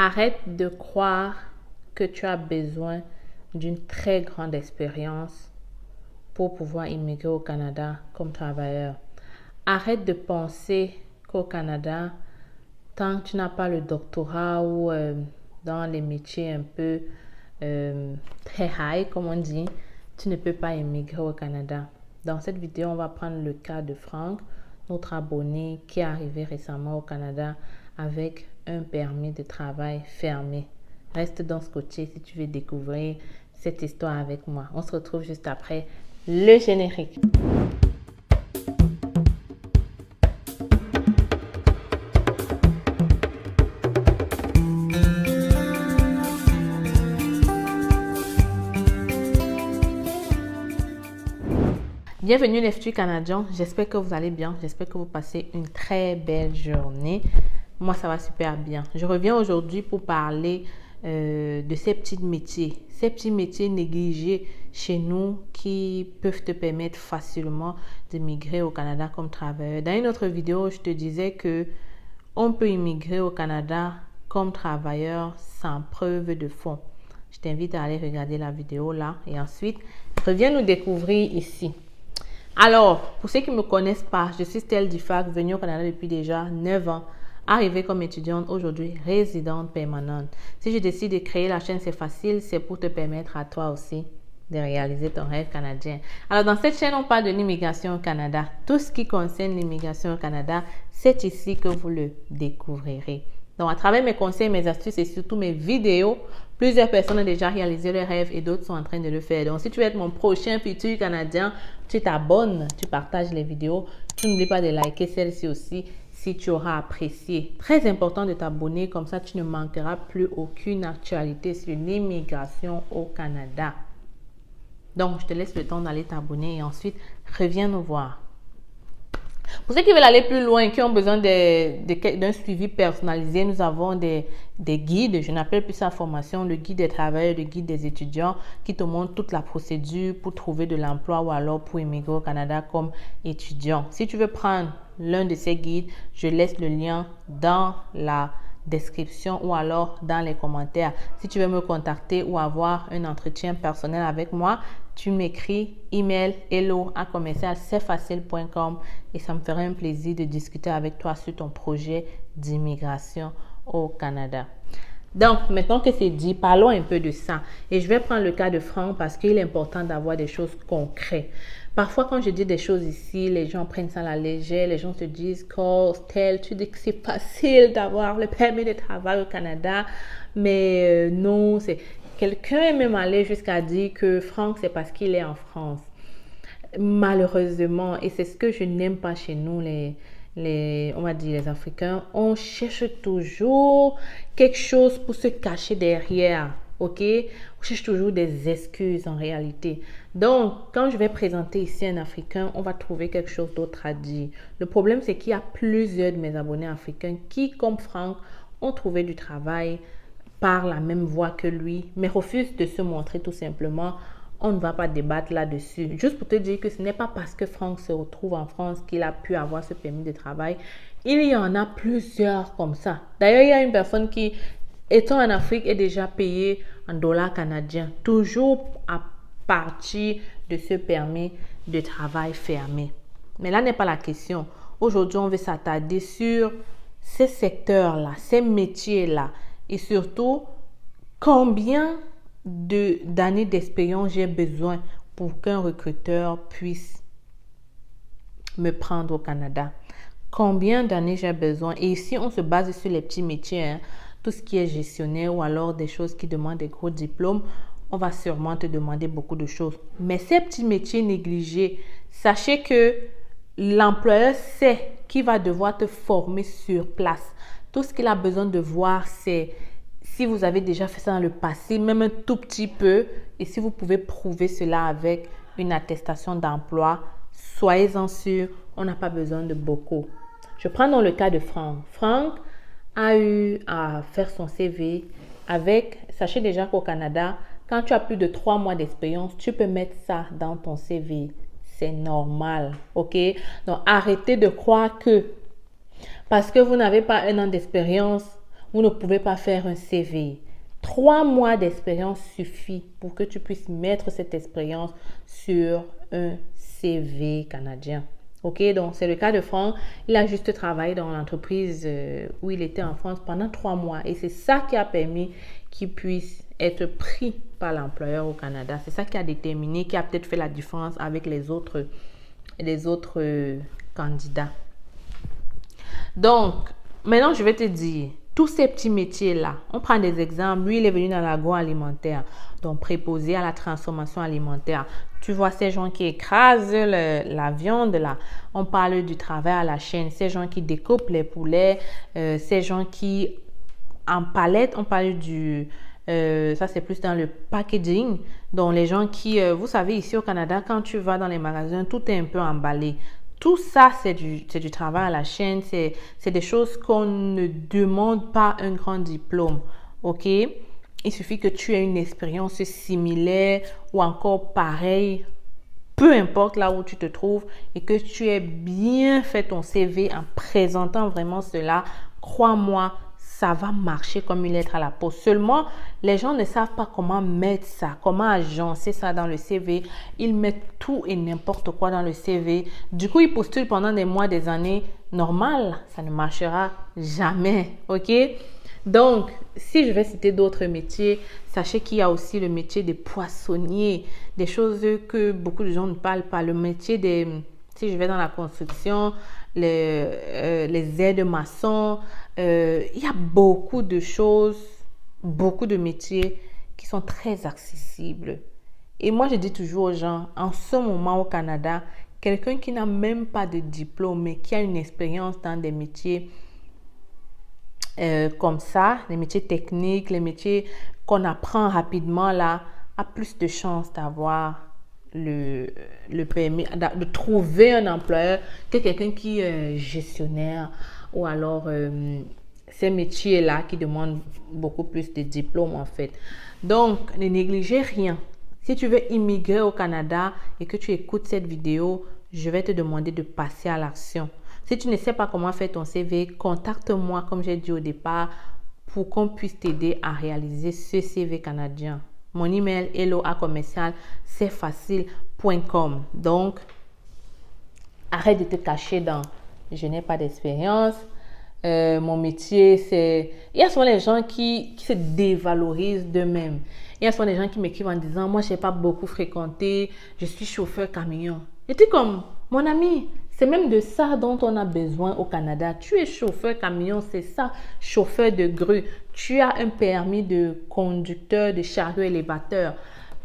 Arrête de croire que tu as besoin d'une très grande expérience pour pouvoir immigrer au Canada comme travailleur. Arrête de penser qu'au Canada, tant que tu n'as pas le doctorat ou dans les métiers un peu très high, comme on dit, tu ne peux pas immigrer au Canada. Dans cette vidéo, on va prendre le cas de Franck, notre abonné qui est arrivé récemment au Canada avec un permis de travail fermé. Reste dans ce côté si tu veux découvrir cette histoire avec moi. On se retrouve juste après le générique. Bienvenue les futurs Canadiens, j'espère que vous allez bien, j'espère que vous passez une très belle journée. Moi ça va super bien. Je reviens aujourd'hui pour parler de ces petits métiers négligés chez nous qui peuvent te permettre facilement de migrer au Canada comme travailleur. Dans une autre vidéo, je te disais que on peut immigrer au Canada comme travailleur sans preuve de fond. Je t'invite à aller regarder la vidéo là et ensuite reviens nous découvrir ici. Alors, pour ceux qui ne me connaissent pas, je suis Stell Difac, venue au Canada depuis déjà 9 ans, arrivée comme étudiante, aujourd'hui résidente permanente. Si je décide de créer la chaîne, c'est facile, c'est pour te permettre à toi aussi de réaliser ton rêve canadien. Alors, dans cette chaîne, on parle de l'immigration au Canada. Tout ce qui concerne l'immigration au Canada, c'est ici que vous le découvrirez. Donc, à travers mes conseils, mes astuces et surtout mes vidéos, plusieurs personnes ont déjà réalisé leurs rêves et d'autres sont en train de le faire. Donc, si tu veux être mon prochain futur Canadien, tu t'abonnes, tu partages les vidéos. Tu n'oublies pas de liker celle-ci aussi si tu auras apprécié. Très important de t'abonner, comme ça tu ne manqueras plus aucune actualité sur l'immigration au Canada. Donc, je te laisse le temps d'aller t'abonner et ensuite, reviens nous voir. Pour ceux qui veulent aller plus loin, qui ont besoin d'un suivi personnalisé, nous avons des guides. Je n'appelle plus ça formation, le guide des travailleurs, le guide des étudiants qui te montre toute la procédure pour trouver de l'emploi ou alors pour immigrer au Canada comme étudiant. Si tu veux prendre l'un de ces guides, je laisse le lien dans la description ou alors dans les commentaires. Si tu veux me contacter ou avoir un entretien personnel avec moi, tu m'écris email hello@cfacile.com et ça me ferait un plaisir de discuter avec toi sur ton projet d'immigration au Canada. Donc, maintenant que c'est dit, parlons un peu de ça. Et je vais prendre le cas de Franck parce qu'il est important d'avoir des choses concrètes. Parfois, quand je dis des choses ici, les gens prennent ça à la légère. Les gens se disent, Stell, tu dis que c'est facile d'avoir le permis de travail au Canada. Mais non, c'est... Quelqu'un est même allé jusqu'à dire que Franck, c'est parce qu'il est en France. Malheureusement, et c'est ce que je n'aime pas chez nous, on va dire les Africains, on cherche toujours quelque chose pour se cacher derrière, ok? On cherche toujours des excuses en réalité. Donc, quand je vais présenter ici un Africain, on va trouver quelque chose d'autre à dire. Le problème, c'est qu'il y a plusieurs de mes abonnés africains qui, comme Franck, ont trouvé du travail par la même voie que lui, mais refusent de se montrer tout simplement. On ne va pas débattre là-dessus. Juste pour te dire que ce n'est pas parce que Franck se retrouve en France qu'il a pu avoir ce permis de travail. Il y en a plusieurs comme ça. D'ailleurs, il y a une personne qui, étant en Afrique, est déjà payée en dollars canadiens, toujours à partir de ce permis de travail fermé. Mais là n'est pas la question. Aujourd'hui, on veut s'attarder sur ces secteurs-là, ces métiers-là. Et surtout, combien d'années d'expérience j'ai besoin pour qu'un recruteur puisse me prendre au Canada? Combien d'années j'ai besoin? Et ici, on se base sur les petits métiers, tout ce qui est gestionnaire ou alors des choses qui demandent des gros diplômes. On va sûrement te demander beaucoup de choses. Mais ces petits métiers négligés, sachez que l'employeur sait qu'il va devoir te former sur place. Tout ce qu'il a besoin de voir, c'est si vous avez déjà fait ça dans le passé, même un tout petit peu, et si vous pouvez prouver cela avec une attestation d'emploi, soyez-en sûr, on n'a pas besoin de beaucoup. Je prends dans le cas de Franck. Franck a eu à faire son CV avec, sachez déjà qu'au Canada, quand tu as plus de 3 mois d'expérience, tu peux mettre ça dans ton CV. C'est normal, ok? Donc, arrêtez de croire que parce que vous n'avez pas 1 an d'expérience, vous ne pouvez pas faire un CV. 3 mois d'expérience suffit pour que tu puisses mettre cette expérience sur un CV canadien. Ok, donc c'est le cas de Franck. Il a juste travaillé dans l'entreprise où il était en France pendant 3 mois. Et c'est ça qui a permis qu'il puisse être pris par l'employeur au Canada. C'est ça qui a déterminé, qui a peut-être fait la différence avec les autres candidats. Donc, maintenant, je vais te dire, tous ces petits métiers-là, on prend des exemples. Lui, il est venu dans l'agroalimentaire, donc préposé à la transformation alimentaire. Tu vois ces gens qui écrasent la viande là. On parle du travail à la chaîne. Ces gens qui découpent les poulets. Ces gens qui, en palette, on parle du... ça, c'est plus dans le packaging. Donc, les gens qui... vous savez, ici au Canada, quand tu vas dans les magasins, tout est un peu emballé. Tout ça, c'est du travail à la chaîne. C'est des choses qu'on ne demande pas un grand diplôme. OK? Il suffit que tu aies une expérience similaire ou encore pareille, peu importe là où tu te trouves, et que tu aies bien fait ton CV en présentant vraiment cela. Crois-moi, ça va marcher comme une lettre à la poste. Seulement, les gens ne savent pas comment mettre ça, comment agencer ça dans le CV. Ils mettent tout et n'importe quoi dans le CV. Du coup, ils postulent pendant des mois, des années. Normal, ça ne marchera jamais. OK? Donc, si je vais citer d'autres métiers, sachez qu'il y a aussi le métier des poissonniers, des choses que beaucoup de gens ne parlent pas. Le métier des... Si je vais dans la construction, les aides-maçons, il y a beaucoup de choses, beaucoup de métiers qui sont très accessibles. Et moi, je dis toujours aux gens, en ce moment au Canada, quelqu'un qui n'a même pas de diplôme, mais qui a une expérience dans des métiers comme ça, les métiers techniques, les métiers qu'on apprend rapidement là, a plus de chances d'avoir le permis, de trouver un employeur que quelqu'un qui est gestionnaire ou alors ces métiers-là qui demandent beaucoup plus de diplômes en fait. Donc, ne négligez rien. Si tu veux immigrer au Canada et que tu écoutes cette vidéo, je vais te demander de passer à l'action. Si tu ne sais pas comment faire ton CV, contacte-moi comme j'ai dit au départ pour qu'on puisse t'aider à réaliser ce CV canadien. Mon email hello@commercial-c'est-facile.com. Donc, arrête de te cacher dans « je n'ai pas d'expérience ». Mon métier, c'est... Il y a souvent les gens qui se dévalorisent d'eux-mêmes. Il y a souvent des gens qui m'écrivent en disant « moi, je n'ai pas beaucoup fréquenté, je suis chauffeur camion ». Et tu es comme « mon ami, c'est même de ça dont on a besoin au Canada. Tu es chauffeur camion, c'est ça, chauffeur de grue. Tu as un permis de conducteur de chariot élévateur.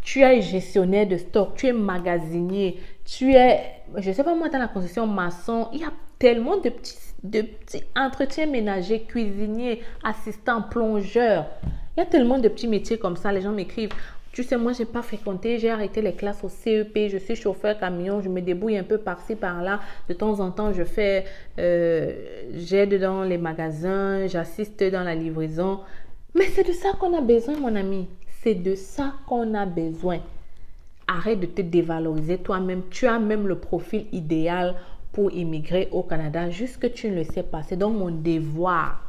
Tu es gestionnaire de stock, tu es magasinier, tu es, je ne sais pas moi, dans la construction maçon. Il y a tellement de petits entretiens ménagers, cuisiniers, assistants, plongeurs. Il y a tellement de petits métiers comme ça. Les gens m'écrivent. Tu sais, moi, je n'ai pas fréquenté, j'ai arrêté les classes au CEP, je suis chauffeur camion, je me débrouille un peu par-ci, par-là. De temps en temps, j'aide dans les magasins, j'assiste dans la livraison. Mais c'est de ça qu'on a besoin, mon ami. C'est de ça qu'on a besoin. Arrête de te dévaloriser toi-même. Tu as même le profil idéal pour immigrer au Canada, juste que tu ne le sais pas. C'est donc mon devoir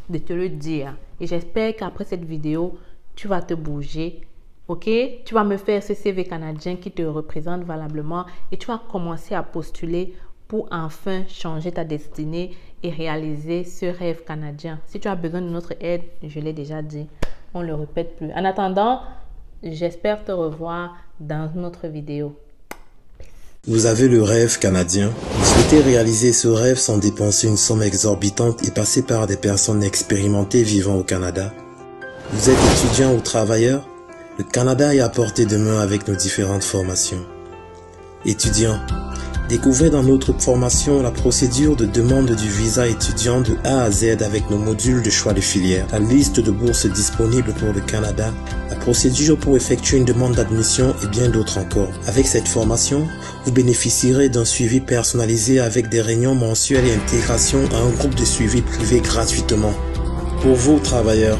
de te le dire. Et j'espère qu'après cette vidéo, tu vas te bouger. Ok, tu vas me faire ce CV canadien qui te représente valablement et tu vas commencer à postuler pour enfin changer ta destinée et réaliser ce rêve canadien. Si tu as besoin de notre aide, je l'ai déjà dit, on ne le répète plus. En attendant, j'espère te revoir dans une autre vidéo. Vous avez le rêve canadien. Vous souhaitez réaliser ce rêve sans dépenser une somme exorbitante et passer par des personnes expérimentées vivant au Canada. Vous êtes étudiant ou travailleur? Le Canada est à portée de main avec nos différentes formations. Étudiants, découvrez dans notre formation la procédure de demande du visa étudiant de A à Z avec nos modules de choix de filière, la liste de bourses disponibles pour le Canada, la procédure pour effectuer une demande d'admission et bien d'autres encore. Avec cette formation, vous bénéficierez d'un suivi personnalisé avec des réunions mensuelles et intégration à un groupe de suivi privé gratuitement. Pour vous, travailleurs,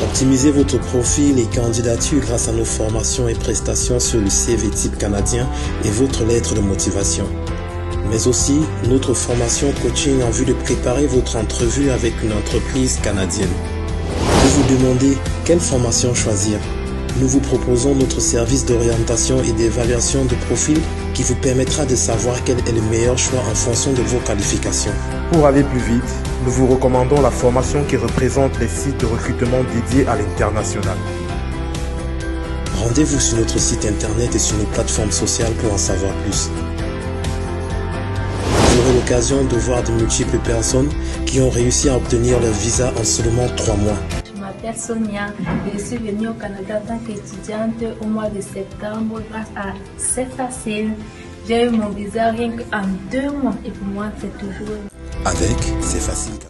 optimisez votre profil et candidature grâce à nos formations et prestations sur le CV type canadien et votre lettre de motivation. Mais aussi notre formation coaching en vue de préparer votre entrevue avec une entreprise canadienne. Vous vous demandez quelle formation choisir? Nous vous proposons notre service d'orientation et d'évaluation de profil qui vous permettra de savoir quel est le meilleur choix en fonction de vos qualifications. Pour aller plus vite, nous vous recommandons la formation qui représente les sites de recrutement dédiés à l'international. Rendez-vous sur notre site internet et sur nos plateformes sociales pour en savoir plus. Vous aurez l'occasion de voir de multiples personnes qui ont réussi à obtenir leur visa en seulement 3 mois. Je m'appelle Sonia et je suis venue au Canada en tant qu'étudiante au mois de septembre grâce à C'est Facile. J'ai eu mon visa rien qu'en 2 mois et pour moi c'est toujours... Avec C'est Facile.